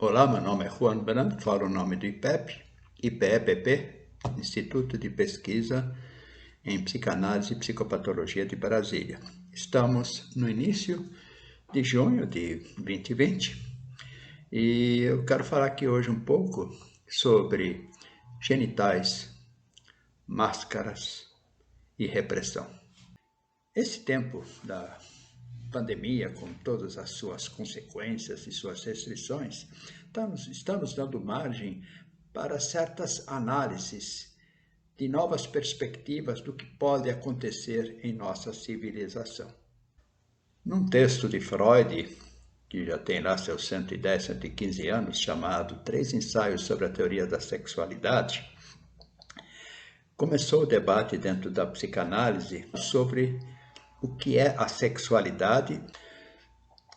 Olá, meu nome é Juan Branco, falo o nome do IPEP, IPEPP, Instituto de Pesquisa em Psicanálise e Psicopatologia de Brasília. Estamos no início de junho de 2020 e eu quero falar aqui hoje um pouco sobre genitais, máscaras e repressão. Esse tempo da pandemia, com todas as suas consequências e suas restrições, está nos dando margem para certas análises de novas perspectivas do que pode acontecer em nossa civilização. Num texto de Freud, que já tem lá seus 110, 115 anos, chamado Três Ensaios sobre a Teoria da Sexualidade, começou o debate dentro da psicanálise sobre o que é a sexualidade.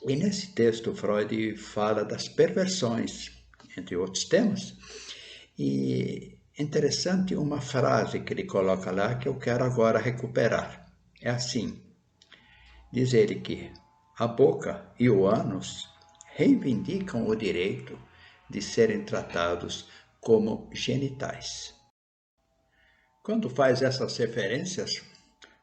E nesse texto, Freud fala das perversões, entre outros temas. E é interessante uma frase que ele coloca lá que eu quero agora recuperar. É assim, diz ele que a boca e o ânus reivindicam o direito de serem tratados como genitais. Quando faz essas referências,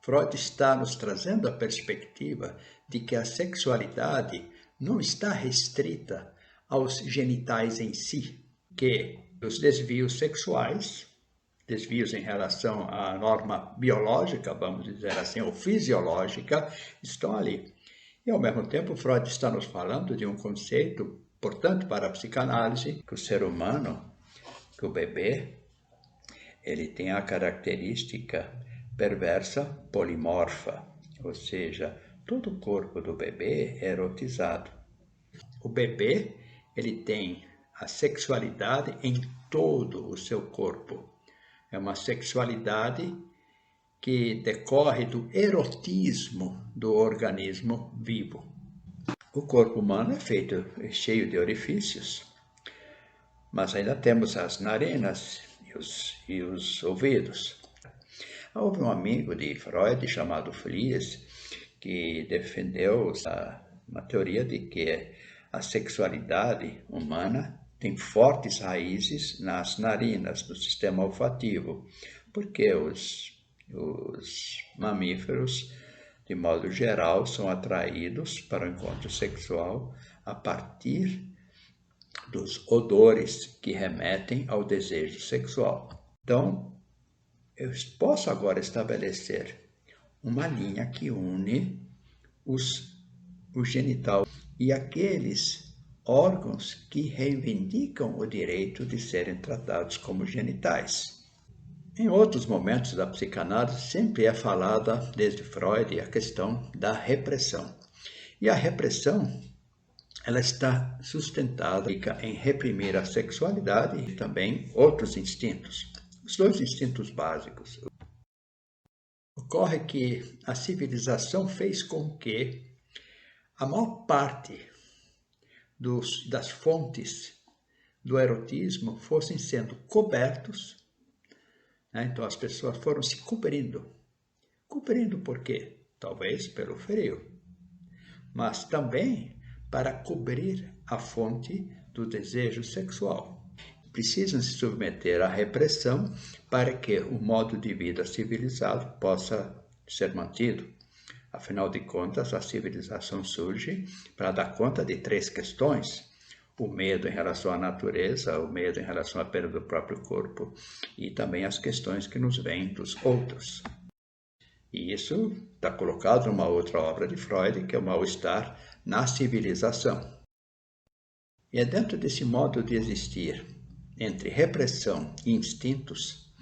Freud está nos trazendo a perspectiva de que a sexualidade não está restrita aos genitais em si, que os desvios sexuais, desvios em relação à norma biológica, vamos dizer assim, ou fisiológica, estão ali. E, ao mesmo tempo, Freud está nos falando de um conceito importante para a psicanálise, que o ser humano, que o bebê, ele tem a característica perversa polimorfa, ou seja, todo o corpo do bebê é erotizado. O bebê, ele tem a sexualidade em todo o seu corpo. É uma sexualidade que decorre do erotismo do organismo vivo. O corpo humano é feito, cheio de orifícios, mas ainda temos as narinas e os ouvidos. Houve um amigo de Freud chamado Fliess que defendeu uma teoria de que a sexualidade humana tem fortes raízes nas narinas, no sistema olfativo, porque os mamíferos, de modo geral, são atraídos para o encontro sexual a partir dos odores que remetem ao desejo sexual. Então, eu posso agora estabelecer uma linha que une o genital e aqueles órgãos que reivindicam o direito de serem tratados como genitais. Em outros momentos da psicanálise, sempre é falada, desde Freud, a questão da repressão. E a repressão, ela está sustentada em reprimir a sexualidade e também outros instintos. Os dois instintos básicos. Ocorre que a civilização fez com que a maior parte das fontes do erotismo fossem sendo cobertos, né? Então as pessoas foram se cobrindo. Cobrindo por quê? Talvez pelo frio, mas também para cobrir a fonte do desejo sexual. Precisam se submeter à repressão para que o modo de vida civilizado possa ser mantido. Afinal de contas, a civilização surge para dar conta de três questões: o medo em relação à natureza, o medo em relação à perda do próprio corpo e também as questões que nos vêm dos outros. E isso está colocado numa outra obra de Freud, que é o mal-estar na civilização. E é dentro desse modo de existir, entre repressão e instintos,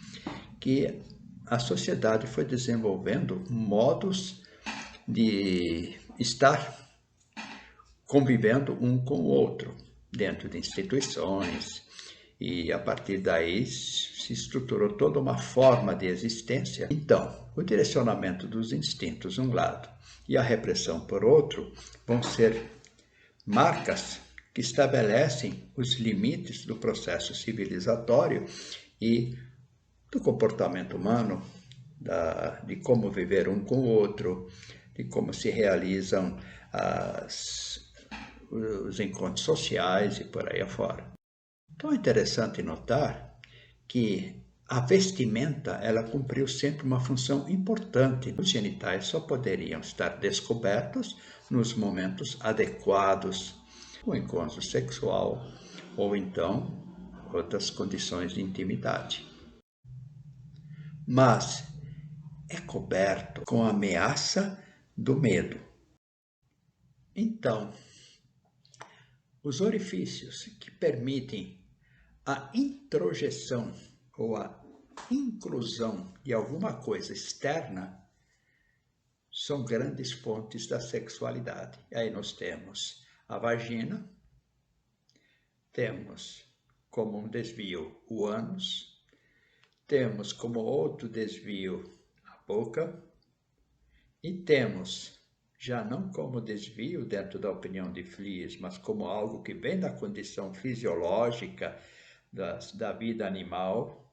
que a sociedade foi desenvolvendo modos de estar convivendo um com o outro, dentro de instituições, e a partir daí se estruturou toda uma forma de existência. Então, o direcionamento dos instintos, um lado, e a repressão, por outro, vão ser marcas que estabelecem os limites do processo civilizatório e do comportamento humano, de como viver um com o outro, de como se realizam os encontros sociais e por aí afora. Então é interessante notar que a vestimenta, ela cumpriu sempre uma função importante. Os genitais só poderiam estar descobertos nos momentos adequados, o encontro sexual ou então outras condições de intimidade. Mas é coberto com a ameaça do medo. Então, os orifícios que permitem a introjeção ou a inclusão de alguma coisa externa são grandes fontes da sexualidade. E aí nós temos a vagina, temos como um desvio o ânus, temos como outro desvio a boca e temos, já não como desvio dentro da opinião de Flies, mas como algo que vem da condição fisiológica da vida animal,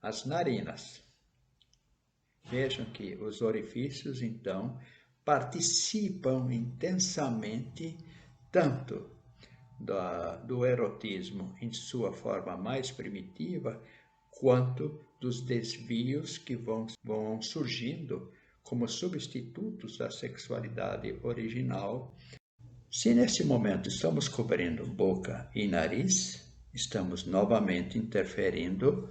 as narinas. Vejam que os orifícios, então, participam intensamente tanto do erotismo em sua forma mais primitiva, quanto dos desvios que vão surgindo como substitutos da sexualidade original. Se nesse momento estamos cobrindo boca e nariz, estamos novamente interferindo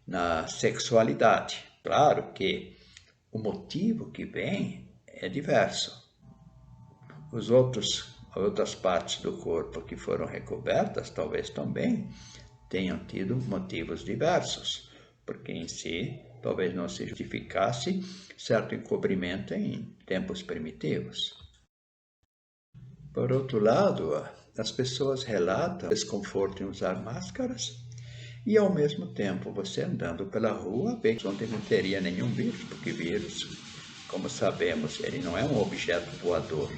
na sexualidade. Claro que o motivo que vem é diverso. Outras partes do corpo que foram recobertas talvez também tenham tido motivos diversos, porque em si talvez não se justificasse certo encobrimento em tempos primitivos. Por outro lado, as pessoas relatam desconforto em usar máscaras e, ao mesmo tempo, você andando pela rua, bem onde não teria nenhum vírus, porque vírus, como sabemos, ele não é um objeto voador.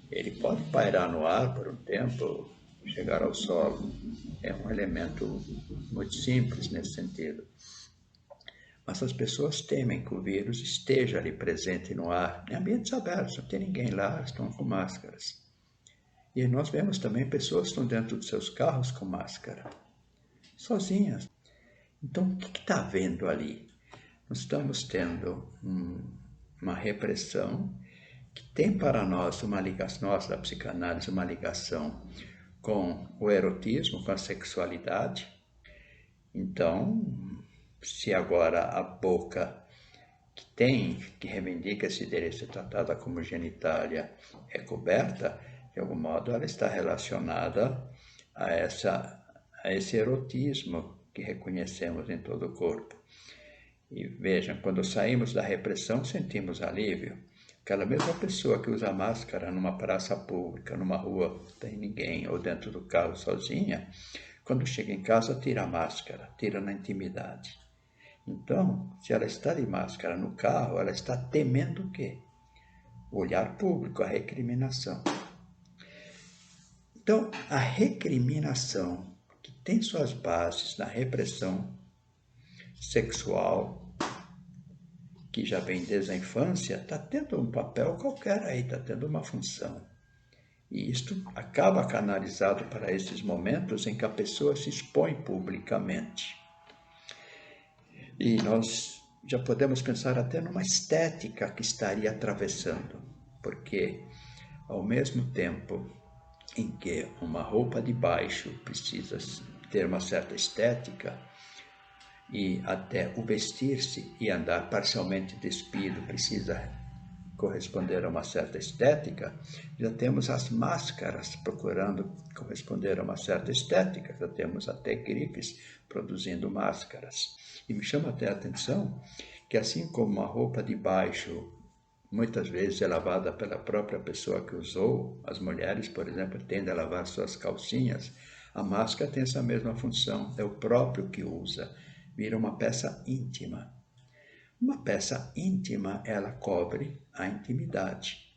Ele pode pairar no ar por um tempo, chegar ao solo. É um elemento muito simples nesse sentido. Mas as pessoas temem que o vírus esteja ali presente no ar. Em ambientes abertos, não tem ninguém lá, estão com máscaras. E nós vemos também pessoas que estão dentro dos seus carros com máscara, sozinhas. Então, o que está havendo ali? Nós estamos tendo uma repressão que tem para nós uma ligação, nós da psicanálise, uma ligação com o erotismo, com a sexualidade. Então, se agora a boca que reivindica esse direito de ser tratada como genitália é coberta, de algum modo ela está relacionada a esse erotismo que reconhecemos em todo o corpo. E vejam, quando saímos da repressão, sentimos alívio. Aquela mesma pessoa que usa máscara numa praça pública, numa rua, não tem ninguém, ou dentro do carro sozinha, quando chega em casa, tira a máscara, tira na intimidade. Então, se ela está de máscara no carro, ela está temendo o quê? O olhar público, a recriminação. Então, a recriminação, que tem suas bases na repressão sexual, que já vem desde a infância, está tendo um papel qualquer aí, está tendo uma função. E isto acaba canalizado para esses momentos em que a pessoa se expõe publicamente. E nós já podemos pensar até numa estética que estaria atravessando, porque ao mesmo tempo em que uma roupa de baixo precisa ter uma certa estética, e até o vestir-se e andar parcialmente despido precisa corresponder a uma certa estética, já temos as máscaras procurando corresponder a uma certa estética, já temos até grifes produzindo máscaras. E me chama até a atenção que, assim como uma roupa de baixo muitas vezes é lavada pela própria pessoa que usou, as mulheres, por exemplo, tendem a lavar suas calcinhas, a máscara tem essa mesma função, é o próprio que usa, vira uma peça íntima. Uma peça íntima, ela cobre a intimidade.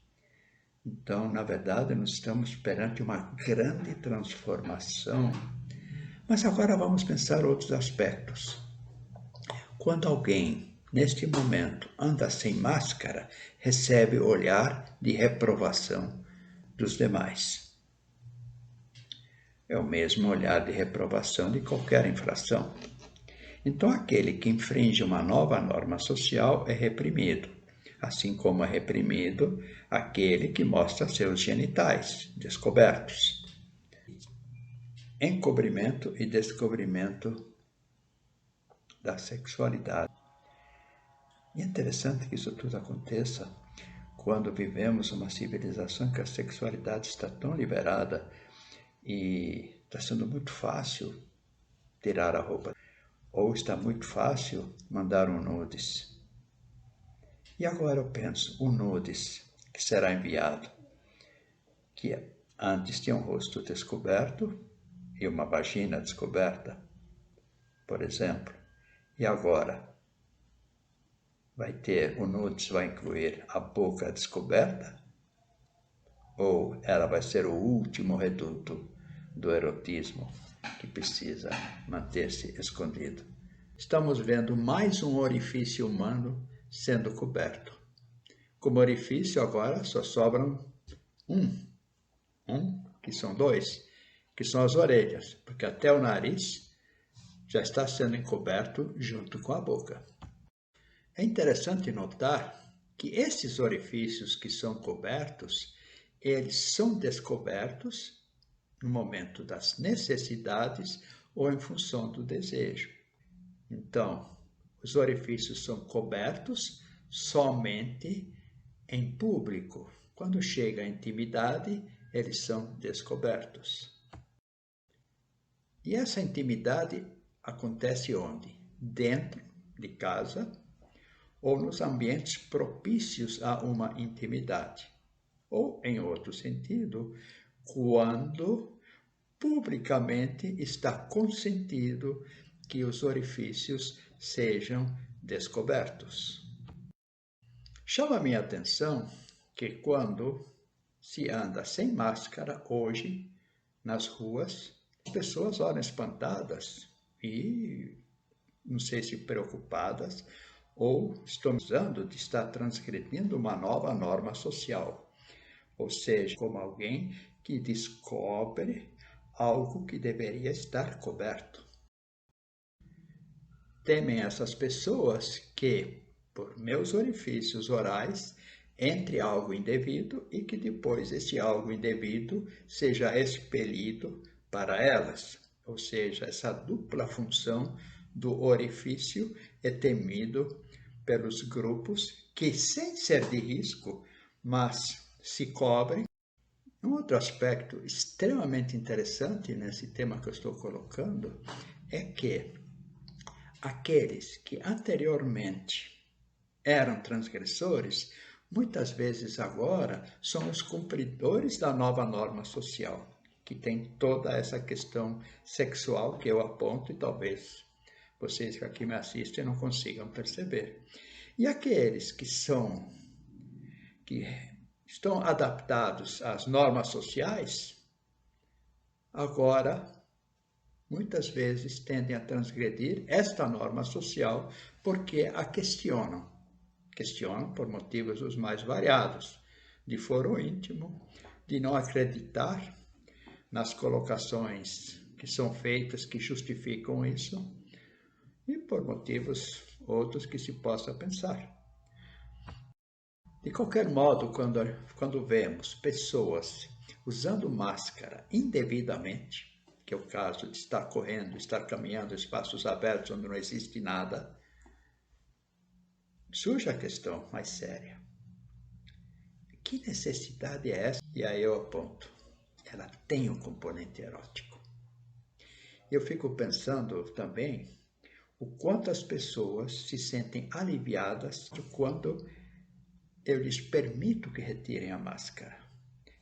Então, na verdade, nós estamos perante uma grande transformação. Mas agora vamos pensar outros aspectos. Quando alguém, neste momento, anda sem máscara, recebe olhar de reprovação dos demais. É o mesmo olhar de reprovação de qualquer infração. Então, aquele que infringe uma nova norma social é reprimido, assim como é reprimido aquele que mostra seus genitais descobertos. Encobrimento e descobrimento da sexualidade. E é interessante que isso tudo aconteça quando vivemos uma civilização que a sexualidade está tão liberada e está sendo muito fácil tirar a roupa, ou está muito fácil mandar um nudes. E agora eu penso, o nudes que será enviado, que antes tinha um rosto descoberto e uma vagina descoberta, por exemplo, e agora o nudes vai incluir a boca descoberta, ou ela vai ser o último reduto do erotismo que precisa manter-se escondido? Estamos vendo mais um orifício humano sendo coberto. Como orifício agora só sobram que são dois, que são as orelhas, porque até o nariz já está sendo encoberto junto com a boca. É interessante notar que esses orifícios que são cobertos, eles são descobertos no momento das necessidades ou em função do desejo. Então, os orifícios são cobertos somente em público. Quando chega a intimidade, eles são descobertos. E essa intimidade acontece onde? Dentro de casa ou nos ambientes propícios a uma intimidade. Ou, em outro sentido, quando publicamente está consentido que os orifícios sejam descobertos. Chama a minha atenção que quando se anda sem máscara hoje nas ruas, as pessoas olham espantadas e, não sei se preocupadas, ou estão usando de estar transgredindo uma nova norma social, ou seja, como alguém que descobre algo que deveria estar coberto. Temem essas pessoas que, por meus orifícios orais, entre algo indevido e que depois esse algo indevido seja expelido para elas. Ou seja, essa dupla função do orifício é temido pelos grupos que, sem ser de risco, mas se cobrem. Um outro aspecto extremamente interessante nesse tema que eu estou colocando é que aqueles que anteriormente eram transgressores, muitas vezes agora são os cumpridores da nova norma social, que tem toda essa questão sexual que eu aponto e talvez vocês que aqui me assistem não consigam perceber. E aqueles que estão adaptados às normas sociais, agora muitas vezes tendem a transgredir esta norma social porque a questionam. Questionam por motivos os mais variados, de foro íntimo, de não acreditar nas colocações que são feitas que justificam isso, e por motivos outros que se possa pensar. De qualquer modo, quando vemos pessoas usando máscara indevidamente, que é o caso de estar correndo, estar caminhando em espaços abertos onde não existe nada, surge a questão mais séria. Que necessidade é essa? E aí eu aponto. Ela tem um componente erótico. Eu fico pensando também o quanto as pessoas se sentem aliviadas quando eu lhes permito que retirem a máscara.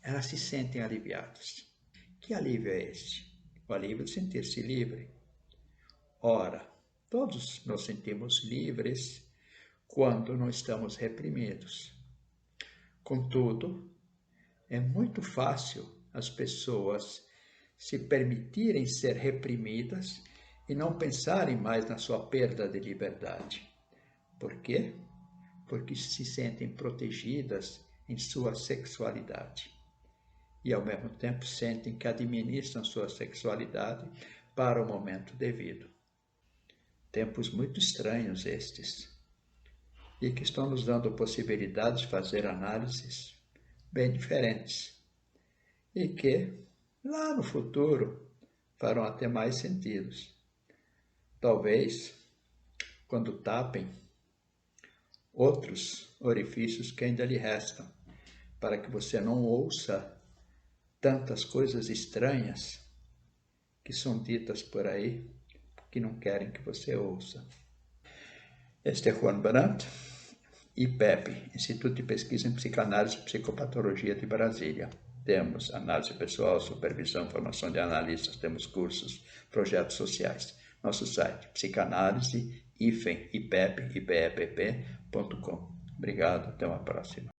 Elas se sentem aliviadas. Que alívio é esse? O alívio de sentir-se livre. Ora, todos nos sentimos livres quando não estamos reprimidos. Contudo, é muito fácil as pessoas se permitirem ser reprimidas e não pensarem mais na sua perda de liberdade. Por quê? Porque se sentem protegidas em sua sexualidade. e ao mesmo tempo sentem que administram sua sexualidade para o momento devido. Tempos muito estranhos estes, e que estão nos dando a possibilidade de fazer análises bem diferentes, e que, lá no futuro, farão até mais sentidos. Talvez, quando tapem outros orifícios que ainda lhe restam, para que você não ouça tantas coisas estranhas que são ditas por aí, que não querem que você ouça. Este é Juan Brandt, IPEP, Instituto de Pesquisa em Psicanálise e Psicopatologia de Brasília. Temos análise pessoal, supervisão, formação de analistas, temos cursos, projetos sociais. Nosso site, psicanálise, IPEP.com. Obrigado, até uma próxima.